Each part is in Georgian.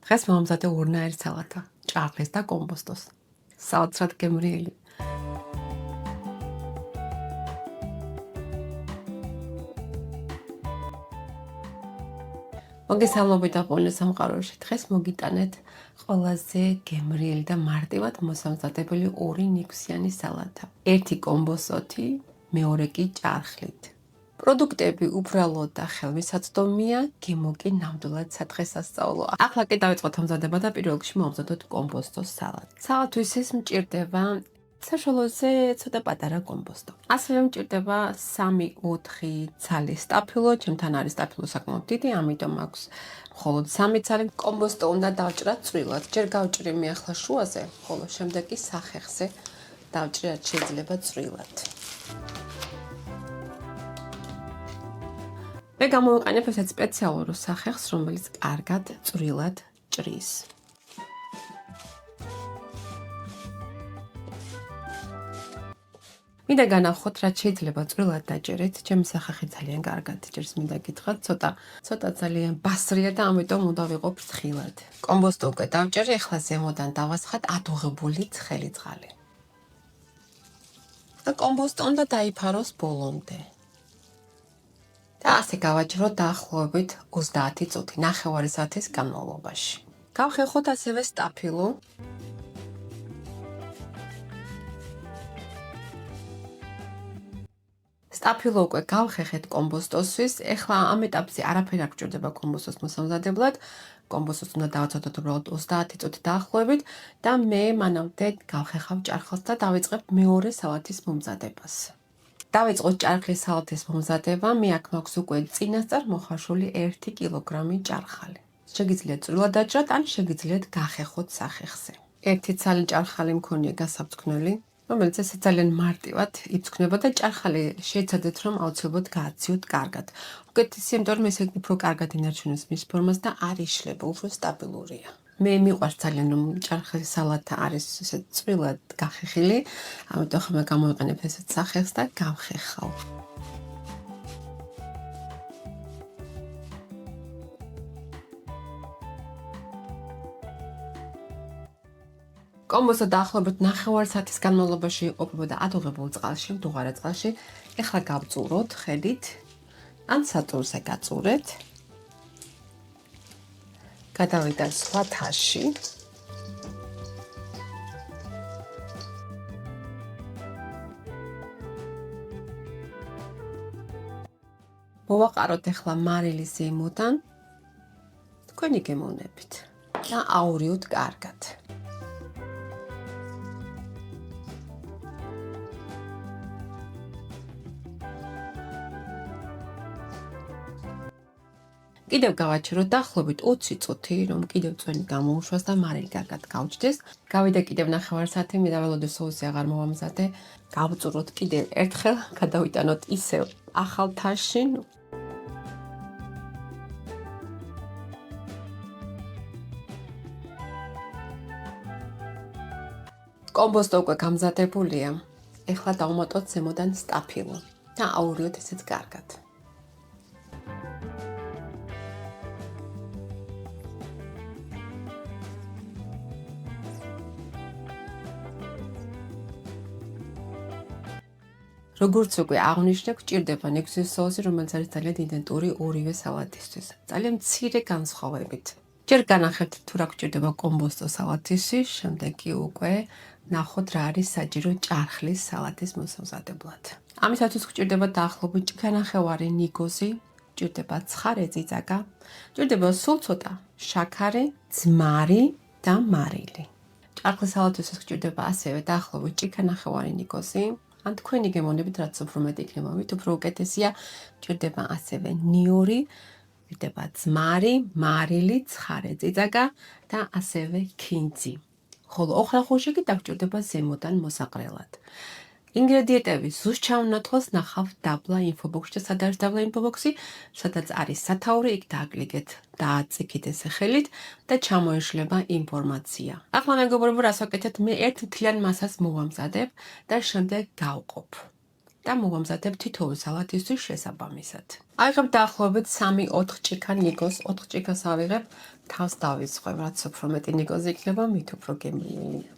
დღეს მომზადე ორნაირი სალათა, ჭარხლის და კომბოსტოს. საოცრად გემრიელი. მოგესალმებით აპოლე სამყაროში. დღეს მოგიტანეთ ყველაზე გემრიელი და მარტივად მოსამზადებელი ორი ნიგვსიანი სალათა. ერთი კომბოსტოთი, მეორე კი ჭარხლით. პროდუქტები უბრალოდ და ხელმისაწვდომია, გემო კი ნამდვილად სადღესასწაულო. ახლა კი დავიწყოთ მომზადება და პირველ რიგში მომზადოთ კომბოსტოს სალატი. სალათისთვის მჭირდება საშუალოზე ცოტა პატარა კომბოსტო. ასევე მჭირდება 3-4 ცალის სტაფილო, ჩემთან არის სტაფილო საკმაოდ დიდი, ამიტომ აქვს მხოლოდ 3 ცალი. კომბოსტო უნდა დავჭრათ წვრილად. ჯერ გავჭრი მე ახლა შუაზე, ხოლო შემდეგ კი სახეხზე დავჭრი რაც შეიძლება წვრილად. მე გამოვიყენებ ესეთ სპეციალურ სახეხს, რომელიც კარგად წვრილად ჭრის. მინდა განახოთ, რაც შეიძლება წვრილად დაჭერეთ, ჩემი სახეხი ძალიან კარგად ჭერს, მინდა გითხრათ, ცოტა ძალიან ბასრია და ამიტომ უნდა ვიყო ფრთხილად. კომბოსტო უკვე დავჭერი, ახლა ზემოდან დავასხათ ადუღებული ცხელი წყალი. და კომბოსტო უნდა დაიფაროს ბოლომდე. და ასე გავაჭროთ დაახლოებით 30 წუთი, 9 საათის განმავლობაში. გავხეხოთ ასევე სტაფილო. სტაფილო უკვე გავხეხეთ კომბოსტოსთვის. ეხლა ამ ეტაპზე არაფერი არ გჭირდება კომბოსტოს მოსამზადებლად. კომბოსტოს უნდა დავაცოდოთ უბრალოდ 30 წუთი დაახლოებით და მე მანამდე გავხეხავ ჭარხლს და დავიწყებ მეორე სალათის მომზადებას. დავიწყოთ ჭარხლის სალათის მომზადება. მე აქ მაქვს უკვე წინასწარ მოხარშული 1 კილოგრამი ჭარხალი. შეგიძლიათ წვრილად დაჭრათ, ან შეგიძლიათ გახეხოთ სახეხზე. 1 ცალი ჭარხალი მქონია გასაფრთხნელი, რომელიც ესე ძალიან მარტივად იწქნება და ჭარხალი შეეცადეთ რომ აუცილებლად გააციოთ კარგად. უკეთესია, იმიტომ რომ ესე უფრო კარგად ინარჩუნებს მის ფორმას და არ იშლება, უფრო სტაბილურია. მე მიყვარს ძალიან რომ ჭარხლის სალათა არის ესე წვრილად გახეხილი, ამიტომ ხომ გამოვიყენებ ესეთ სახეხს და გავხეხავ. კომბოსტო დაახლოებით 9 საათის განმავლობაში იყოფებოდა ადუღებულ წყალში, მდუღარე წყალში. ეხლა გავწუროთ ხელით, ან საწურზე გაწურეთ. გადავიდეთ სხვა თაში. მოვაყაროთ ეხლა მარილი ზემოდან თქვენი გემოვნებით და აურიოთ კარგად. კიდევ გავაჭროთ დაახლოებით 20 წუთი, რომ კიდევ წვენი გამოუშვას და მარილი კარგად გავჭდეს. გავიდა კიდევ 9 საათი, მე დაველოდე სოუსი აღარ მოვამზადე. გავწუროთ კიდევ ერთხელ, გადავიტანოთ ისევ ახალ თაში. კომბოსტო უკვე გამზადებულია. ეხლა დავუმატოთ ზემოდან სტაფილო და აურიოთ ესეც კარგად. როგორც უკვე აღნიშნე, გჭირდება ნიგვსის სოუსი, რომელიც არის ძალიან იდენტური ორივე სალათისთვის. ძალიან მცირე განსხვავებით. ჯერ განახებთ თუ რა გჭირდება კომბოსტო სალათისთვის, შემდეგ კი უკვე ნახოთ რა არის საჭირო ჭარხლის სალათის მოსამზადებლად. ამისათვის გჭირდება დაახლოებით ჭიქანახევარი ნიგოზი, გჭირდება ცხარე წიწაკა, გჭირდება სულ ცოტა შაქარი, ძმარი და მარილი. ჭარხლის სალათისთვის გჭირდება ასევე დაახლოებით ჭიქანახევარი ნიგოზი. ან თქვენი გემოვნებით რაც უფრო მეტი იქნება, მით უფრო უკეთესია. გჭირდება ასევე ნიორი, გჭირდება ძმარი, მარილი, ცხარე წიწაკა და ასევე ქინძი. ხოლო ოხრახუში კი დაგჭირდება ზემოდან მოსაყრელად. ინგრედიენტები ზუსტ ჩავნათლოს ნახავთ დაბლა ინფობოქსში, სად არის დაბლა ინფობოქსი, სადაც არის სათაური, იქ დააკლიკეთ, დააწიქით ესე ხელით და ჩამოეშლება ინფორმაცია. ახლა მეგობრებო, რას ვაკეთებ? მე ერთ მთლიან მასას მოვამზადებ და შემდეგ გავყოფ. და მოვამზადებ თითოეულ სალათისთვის შესაბამისად. აიღებ დაახლოებით 3-4 ჭიქა ნიგოს, 4 ჭიქას ავიღებ, თავს დავიწყებ, რაც უფრო მეტი ნიკოზი იქნება, მით უფრო გემრიელია.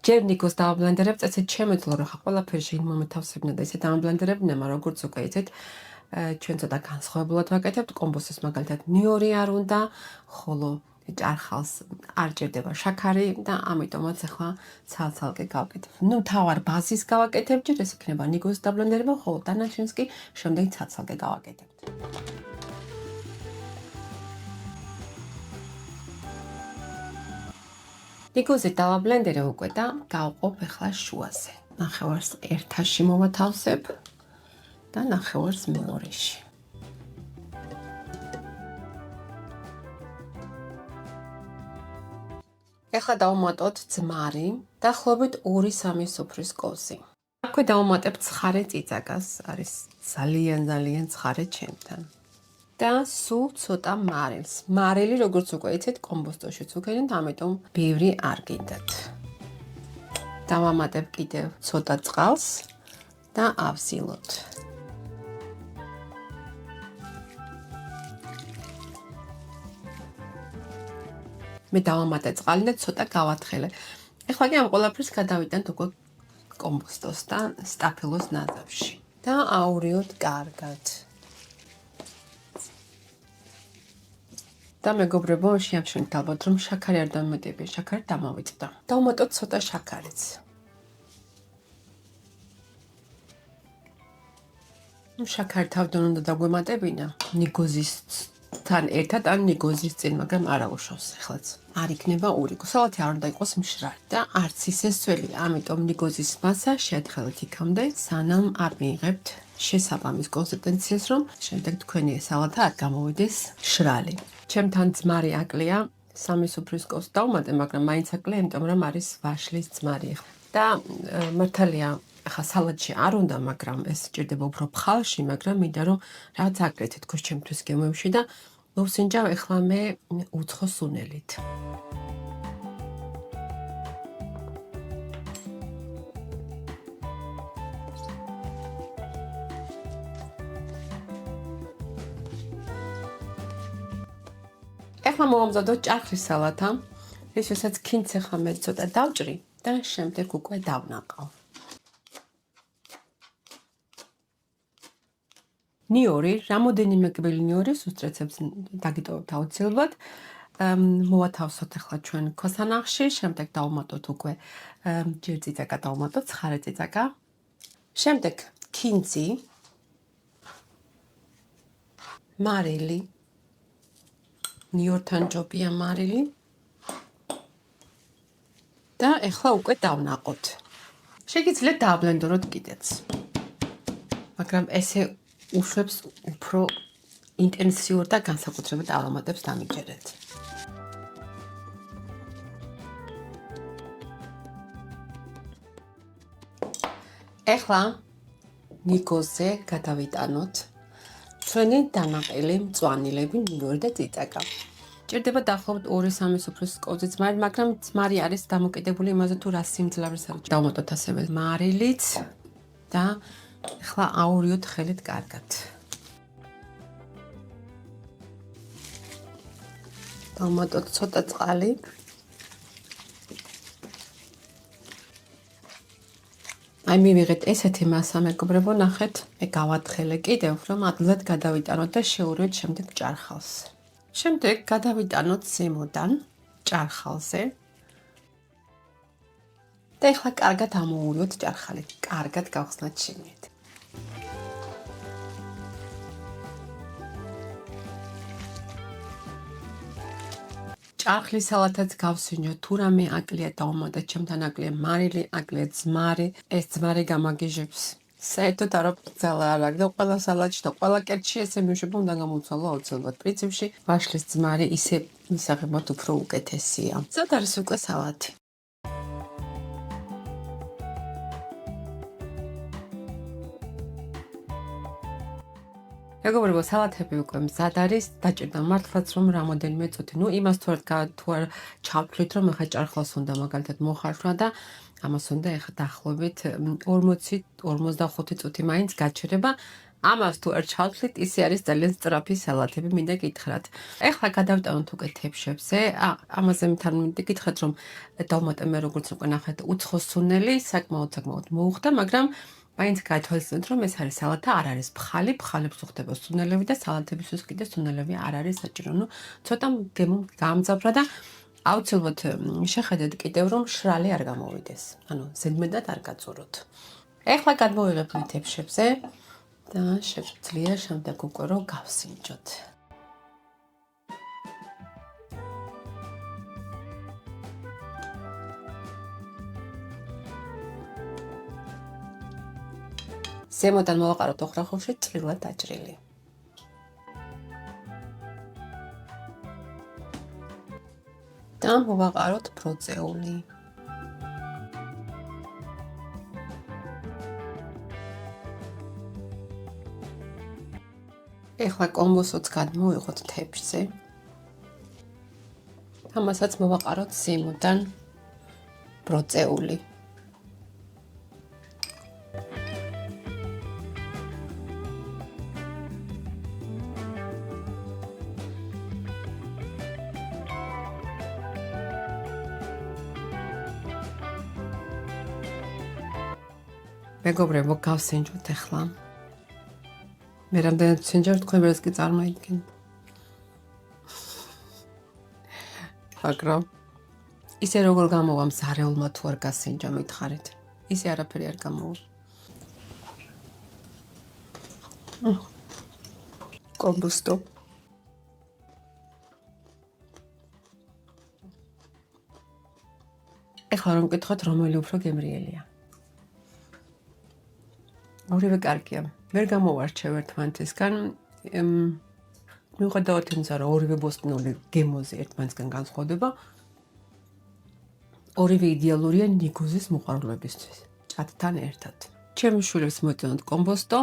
ჯერ ნიკოს დავაბლენდერებ, წესით შემეძლო, რომ ხა ყველაფერი შეიძლება მომეთავსებინა და ისე დავაბლენდერებინა, მაგრამ როგორც უკვე იცით, ჩვენ ცოტა განსხვავებულად ვაკეთებთ, კომბოსოს მაგალითად ნიორი არ უნდა, ხოლო ჭარხალს არ ჭირდება შაქარი და ამიტომაც ახლა ცალ-ცალკე გავაკეთებ. ნუ თავარ ბაზის გავაკეთებ, ჯერ ეს იქნება ნიკოს დაბლენდერება, ხოლო დანარჩენს კი შემდეგ ცალ-ცალკე გავაკეთებთ. ნიკოზი დავაბლენდერე უკვე და გავყოფ ახლა შუაზე. ნახევარს ერთაში მოვათავსებ და ნახევარს მეორეში. ეხლა დავუმატოთ ძმარი, დაახლოებით 2-3 სუფრის კოზი. აქვე დავუმატებ ცხარე წიწაკას, არის ძალიან ცხარე ჩემთან. და სულ ცოტა მარილს. მარილი, როგორც უკვე იცით, კომბოსტოშიც უქენით, ამიტომ ბევრი არ გინდათ. დავამატებ კიდევ ცოტა წყალს და ავსილოთ. მე დავამატე წყალი და ცოტა გავათხელე. ეხლა კი ამ ყველაფერს გადავიტანთ უკვე კომბოსტოს და სტაფილოს ნაზავში. და აურიოთ კარგად. და მეგობრებო, შეამჩნევთ ალბათ, რომ შაქარი არ დამატებია, შაქარი დამავიწყდა. დავუმატოთ ცოტა შაქარიც. შაქარი თავიდან უნდა დაგვემატებინა ნიგოზისთან ერთად ან ნიგოზის წინ, მაგრამ არა უშავს ეხლაც. არ იქნება ურიკო. სალათი არ უნდა იყოს მშრალი და არც ისე სველი, ამიტომ ნიგოზის მასა შეათხელეთ იქამდე, სანამ არ მიიღებთ შესაბამის კონსისტენციას, რომ შემდეგ თქვენი სალათა არ გამოვიდეს მშრალი. ჩემთან ძმარი აკლია, 3 სუფრის კოს დავუმატე, მაგრამ მაინც აკლია, იმიტომ რომ არის ვაშლის ძმარი. და მართალია, ახლა სალატში არ უნდა, მაგრამ ეს სჭირდება უფრო ფხალში, მაგრამ მინდა რომ რაღაც აკეთე თქოს ჩემთვის გემოებში და მოვსინჯავ ახლა მე უცხო სუნელით. ეხლა მოვამზადოთ ჭარხლის სალათა, რისთვისაც ქინც ახლა მე ცოტა დავჭრი და შემდეგ უკვე დავნაყავ. ნიორი, რამოდენიმე კბილი ნიორის უსწრებებს დაგიტოვებთ აუცილებლად. მოვათავსოთ ახლა ჩვენ ქვასანახში, შემდეგ დავუმატოთ უკვე ჯერ წიწაკა დავუმატოთ, ცხარე წიწაკა. შემდეგ ქინძი, მარილი, ნიორთან ჯობია მარილი. და ახლა უკვე დავნაყოთ. შეგიძლიათ დააბლენდოროთ კიდეც. მაგრამ ესე უშვებს უფრო ინტენსიურ და განსაკუთრებულ არომატებს დამიჯერეთ. ეხლა ნიკოზე გადავიტანოთ ჩვენი დანაყილი მწვანილები, ნიორი და წიწაკა. ჭირდება დაახლოებით 2-3 სუფრის კოზი ძმარი, მაგრამ ძმარი არის დამოკიდებული იმაზე თუ რა სიმძლავრეს არის. დავუმატოთ ასევე მარილიც და ახლა აურიოთ ხელით კარგად. დავუმატოთ ცოტა წყალი. აი მივიღეთ ესეთი მასა, მეგობრებო, ნახეთ, მე გავათხელე კიდევ, რომ ადვილად გადავიტანოთ და შევურიოთ შემდეგ ჭარხალს. შემდეგ გადავიტანოთ ზემოდან ჭარხალზე. და ახლა კარგად ამოურიოთ ჭარხალი, კარგად გავხსნათ შიგნით. ჭარხლის სალათაც გავსინჯოთ, თუ რამე აკლია დავუმატეთ, ჩემთან აკლია მარილი, აკლია ძმარი, ეს ძმარი გამაგიჟებს. საერთოდ არ ოფიციალურად არ აქვს და ყველა სალატში და ყველა კერტში ესე მივშება უნდა გამოვცვალო აუცილებლად. პრინციპში ვაშლის ძმარი ისე მისაღებად უფრო უკეთესია. ზად არის უკვე სალათი. მეგობრებო, სალათები უკვე მზად არის, დაჭირდა მართლაც რომ რამოდენიმე წუთი. ნუ იმას თუ არ ჩავთვლით, რომ ახლა ჭარხალს უნდა მაგალითად მოხარშვა და ამას უნდა ეხლა დაახლოებით 40-45 წუთი მაინც გაჩერება. ამას თუ არ ჩავთვლით, ისე არის ძალიან სწრაფი სალათები, მინდა გითხრათ. ეხლა გადავტანოთ უკვე თებშებზე. ამაზე თან მინდა გითხრათ, რომ დავუმატე მე როგორც უკვე ნახეთ, უცხო სუნელი საკმაოდ მოუხდა, მაგრამ მაინც გაითვალისწინეთ, რომ ეს არის სალათა, არ არის ფხალი, ფხალებს უხდება სუნელები და სალათებისთვის კიდე სუნელები არ არის საჭირო. ნუ ცოტა გემო გაამძაფრა და აუცილებლად შეხედეთ კიდევ რომ შრალი არ გამოვიდეს. ანუ ზედმეტად არ გაწუროთ. ეხლა გადმოვიღებთ თებშებზე და შეგვიძლია შემდეგ უკვე რომ გავსინჯოთ. ზემოდან მოვაყაროთ ოხრახოვში წვრილად დაჭრილი. და მოვაყაროთ ბროწეული. ეხლა კომბოსოც გადმოვიღოთ თებშზე. ამასაც მოვაყაროთ ზემოდან ბროწეული. მეგობრებო, გავსინჯოთ ახლა. მე რამდენად ვსინჯავ, თქვენ ვერც კი წარმოიდგენთ. მაგრამ ისე როგორ გამოვა მზარეულმა თუ არ გასინჯა, მითხარით. ისე არაფერი არ გამოვა. კომბოსტო. ეხლა რომ მკითხოთ, რომელი უფრო გემრიელია. ორივე კარგია. ვერ გამოვარჩევ ერთმანეთისგან. მიუხედავად იმისა, რომ ორივე ბოსტნეული გემოზე ერთმანეთისგან განსხვავდება, ორივე იდეალურია ნიგოზის მოყვარულებისთვის. ჭადთან ერთად. ჩემი შვილებს მოეწონათ კომბოსტო,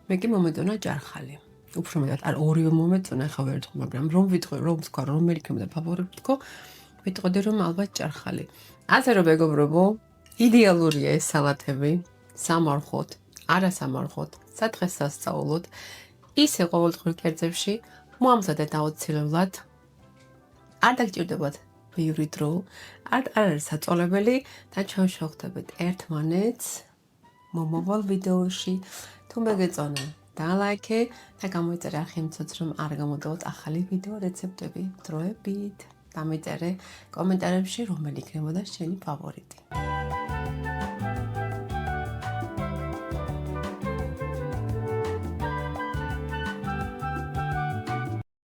მე კი მომეწონა ჭარხალი. უფრო მეტად არ ორივე მომეწონა, ხა ვერ ვთქვი, მაგრამ რომ ვიტყვი, რომ თქვა რომელი ქემდა ფავორიტი თქო, ვიტყოდი რომ ალბათ ჭარხალი. ასე რომ მეგობრებო, იდეალურია ეს სალათები, სამარხოთ. არასამარხოთ, სადღესასწაულოდ, ისე ყოველდღიურ კერძებში მოამზადეთ აუცილებლად. არ დაგჭირდებათ ბევრი დრო, არ არის საწოლებელი და ჩვენ შევხვდებით ერთმანეთს მომავალ ვიდეოში. თუ მეგეწონა, დალაიქე და გამოიწერე ახიმცოც, რომ არ გამოდაოთ ახალი ვიდეო რეცეპტები დროებით. დამიწერე კომენტარებში, რომელი იქნებოდა შენი ფავორიტი.